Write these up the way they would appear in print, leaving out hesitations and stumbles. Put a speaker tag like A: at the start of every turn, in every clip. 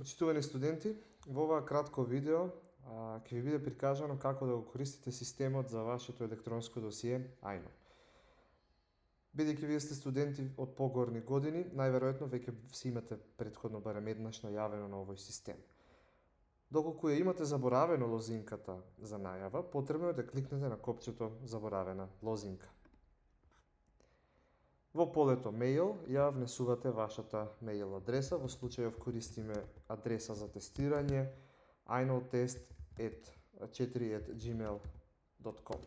A: Почитувани студенти, во оваа кратко видео ќе ви биде прикажано како да го користите системот за вашето електронско досие iKnow. Бидејќи вие сте студенти од погорни години, најверојатно веќе си имате претходно барем еднаш најавено на овој систем. Доколку ја имате заборавено лозинката за најава, потребно е да кликнете на копчето заборавена лозинка. Во полето мејл ја внесувате вашата мејл адреса, во случајов користиме адреса за тестирање iknowtest4@gmail.com.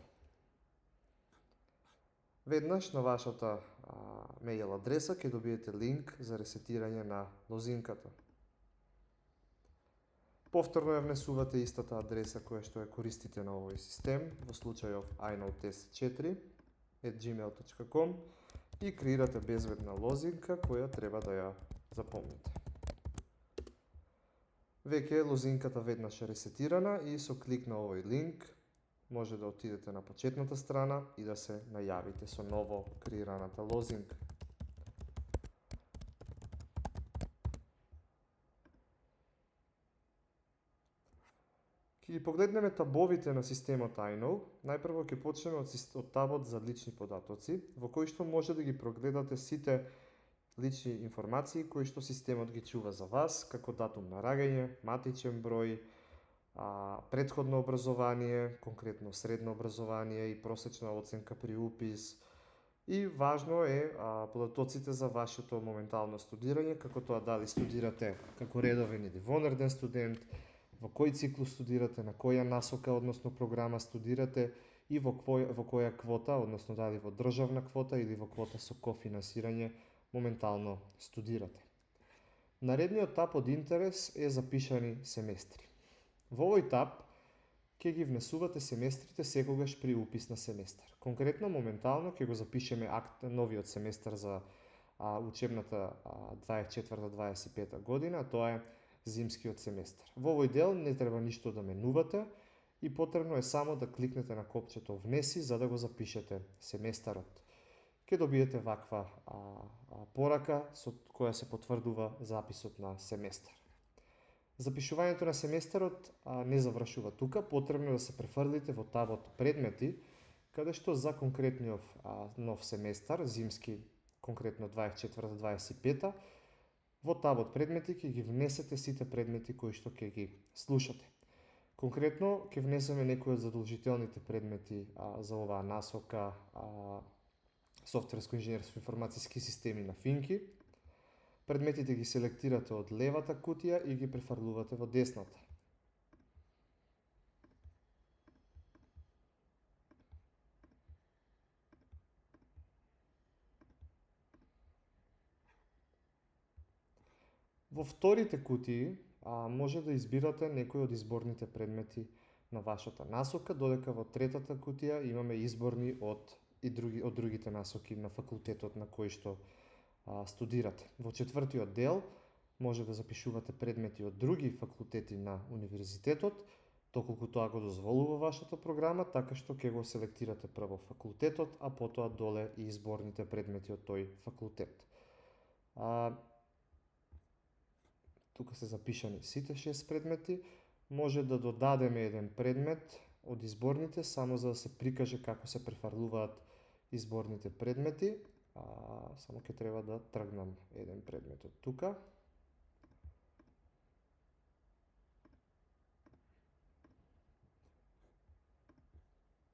A: Веднаш на вашата мејл адреса ќе добиете линк за ресетирање на лозинката. Повторно ја внесувате истата адреса која што ја користите на овој систем, во случајов iknowtest4@gmail.com и креирате безбедна лозинка која треба да ја запомните. Веќе лозинката веднаш е ресетирана и со клик на овој линк може да отидете на почетната страна и да се најавите со ново креираната лозинка. Ќе ги погледнеме табовите на системот iKnow. Најпрво ќе почнеме од табот за лични податоци, во кој што може да ги прогледате сите лични информации кои што системот ги чува за вас, како датум на раѓање, матичен број, претходно образование, конкретно средно образование и просечна оценка при упис. И важно е податоците за вашето моментално студирање, како тоа дали студирате како редовен или вонреден студент, во кој циклус студирате, на која насока, односно програма студирате и во која квота, односно дали во државна квота или во квота со кофинансирање моментално студирате. Наредниот таб од интерес е запишани семестри. Во овој таб ќе ги внесувате семестрите секогаш при упис на семестар. Конкретно, моментално ќе го запишеме новиот семестар за учебната 24-25 година, тоа е зимскиот семестар. Во овој дел не треба ништо да менувате и потребно е само да кликнете на копчето внеси за да го запишете семестарот. Ќе добиете ваква порака со која се потврдува записот на семестар. Запишувањето на семестарот не завршува тука, потребно е да се префрлите во табот предмети, каде што за конкретниот нов семестар, зимски, конкретно 24-25, во табот предмети ќе ги внесете сите предмети кои што ќе ги слушате. Конкретно ќе внесеме некои од задолжителните предмети за оваа насока, софтверско инженерство информациски системи на финки. Предметите ги селектирате од левата кутија и ги префрлувате во десната. Во вторите кутии може да избирате некои од изборните предмети на вашата насока, додека во третата кутија имаме изборни од другите насоки на факултетот на кој што студирате. Во четвртиот дел може да запишувате предмети од други факултети на универзитетот, доколку тоа го дозволува вашата програма, така што ќе го селектирате прво факултетот, а потоа доле и изборните предмети од тој факултет. Тука се запишани сите 6 предмети. Може да додадеме еден предмет од изборните, само за да се прикаже како се префрлуваат изборните предмети. Само ќе треба да тргнам еден предмет од тука.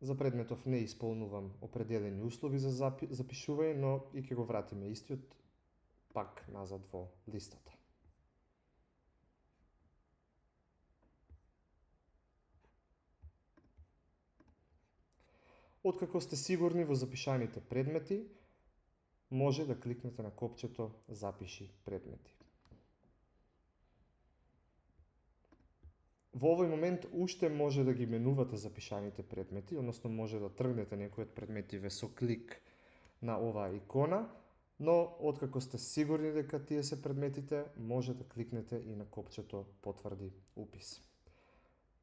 A: За предметов не исполнувам определени услови за запишување, но и ќе го вратиме истиот пак назад во листата. Откако сте сигурни во запишаните предмети, може да кликнете на копчето Запиши предмети. Во овој момент уште може да ги менувате запишаните предмети, односно може да тргнете некои од предметиве со клик на оваа икона, но откако сте сигурни дека тие се предметите, може да кликнете и на копчето Потврди упис.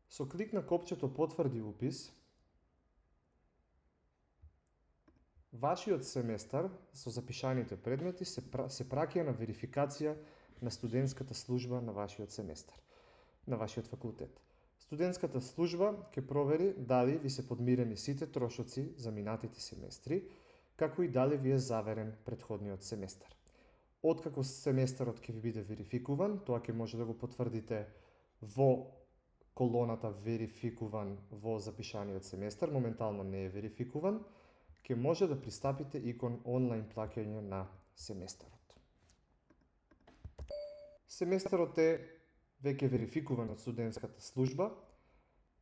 A: Со клик на копчето Потврди упис, вашиот семестар со запишаните предмети се праќа на верификација на студентската служба на вашиот семестар, на вашиот факултет. Студентската служба ќе провери дали ви се подмирени сите трошоци за минатите семестри, како и дали ви е заверен претходниот семестар. Откако семестарот ќе ви биде верификуван, тоа ќе може да го потврдите во колоната верификуван во запишаниот семестар, моментално не е верификуван, ќе може да пристапите и кон онлайн плаќање на семестарот. Семестарот е веќе верификуван од студентската служба,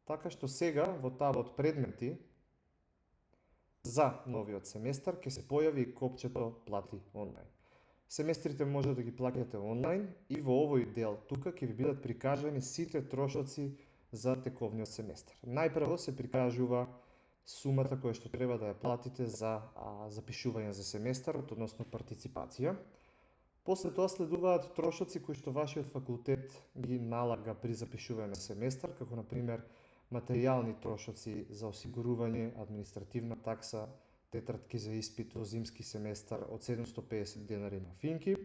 A: така што сега во табот предмети за новиот семестар ќе се појави и копчето плати онлайн. Семестрите може да ги плаќате онлайн и во овој дел тука ќе ви бидат прикажани сите трошоци за тековниот семестар. Најпрво се прикажува сумата која што треба да ја платите за запишување за семестарот, односно партиципација. После тоа следуваат трошоци кои што вашиот факултет ги налага при запишување на семестар, како например материјални трошоци за осигурување, административна такса, тетратки за испит во зимски семестар од 750 денари на финки,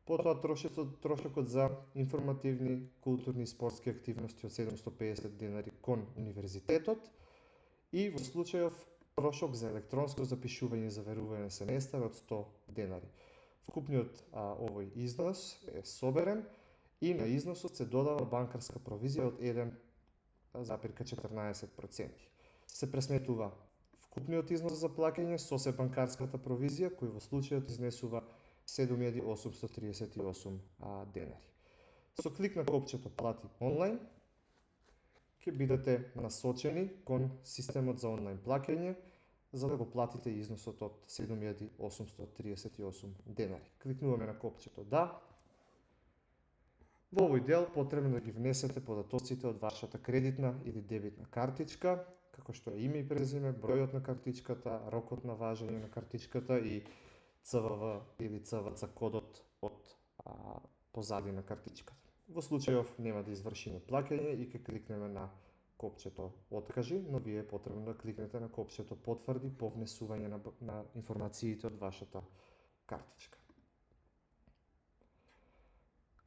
A: потоа трошокот за информативни, културни и спортски активности од 750 денари кон универзитетот и во случајов трошок за електронско запишување и заверување на семестар од 100 денари. Вкупниот овој износ е соберен и на износот се додава банкарска провизија од 1,14%. Се пресметува вкупниот износ за плаќање со се банкарската провизија, кој во случајот изнесува 7.838 денари. Со клик на копчето плати онлайн, ќе бидете насочени кон системот за онлайн плаќање, за да го платите износот од 7.838 денари. Кликнуваме на копчето да. Во овој дел потребно да ги внесете податоците од вашата кредитна или дебитна картичка, како што е име и презиме, бројот на картичката, рокот на важење на картичката и ЦВВ или ЦВЦ кодот од позади на картичката. Во случајов нема да извршиме плаќање и ќе кликнеме на копчето откажи, но вие е потребно да кликнете на копчето потврди по внесување на информациите од вашата картичка.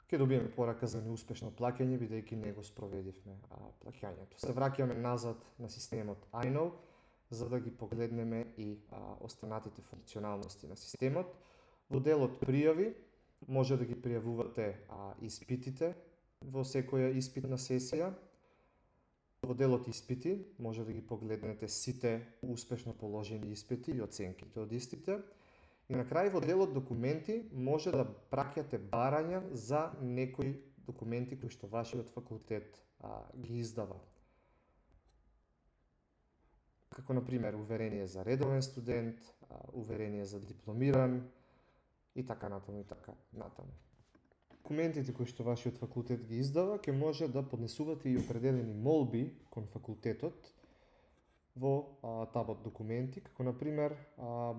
A: Ќе добиеме порака за неуспешно плаќање, бидејќи не го спроведивме плаќањето. Се враќаме назад на системот iKnow, за да ги погледнеме и останатите функционалности на системот. Во делот пријави може да ги пријавувате испитите во секоја испитна сесија. Во делот испити може да ги погледнете сите успешно положени испити и оценките од истите. И на крај во делот документи може да праќате барања за некои документи кои што вашиот факултет ги издава. Како например уверение за редовен студент, уверение за дипломиран и така натаму и така натаму. Документите кои што вашиот факултет ги издава ќе може да поднесувате и определени молби кон факултетот во табот документи, како например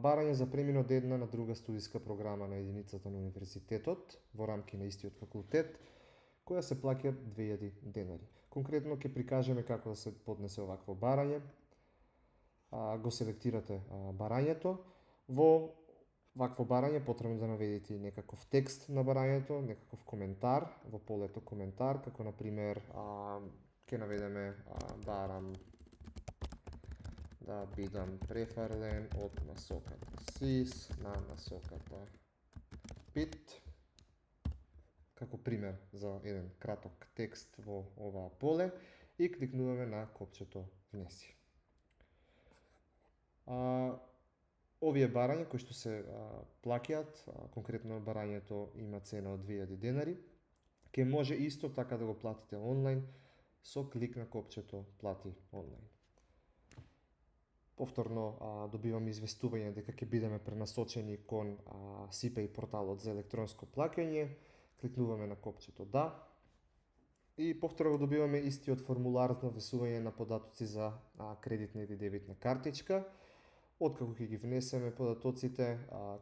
A: барање за премин од една на друга студиска програма на единицата на универзитетот во рамки на истиот факултет, која се плаќа 2000 денари. Конкретно ќе прикажеме како да се поднесе овакво барање. Го селектирате барањето. Во вакво барање потребно да наведете некаков текст на барањето, некаков коментар, во полето коментар, како например ќе наведеме барам да бидам префрлен од насоката СИС на насоката ПИТ, како пример за еден краток текст во оваа поле и кликнуваме на копчето внеси. Овие барања кои што се плаќаат, конкретно барањето има цена од 2000 денари, ќе може исто така да го платите онлайн со клик на копчето плати онлайн. Повторно добиваме известување дека ќе бидеме пренасочени кон CPay порталот за електронско плаќање, кликнуваме на копчето да и повторно добиваме истиот формулар за внесување на податоци за кредитна или дебитна картичка. Откако ќе ги внесеме податоците,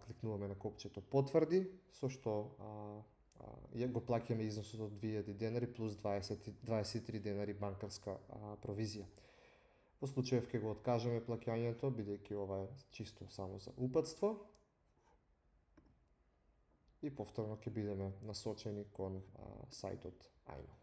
A: кликнуваме на копчето потврди, со што го плаќаме износот од 2000 денари плюс 23 денари банкарска провизија. Во случајов ќе го откажеме плаќањето, бидејќи ова е чисто само за упатство. и повторно ќе бидеме насочени кон сајтот iKnow.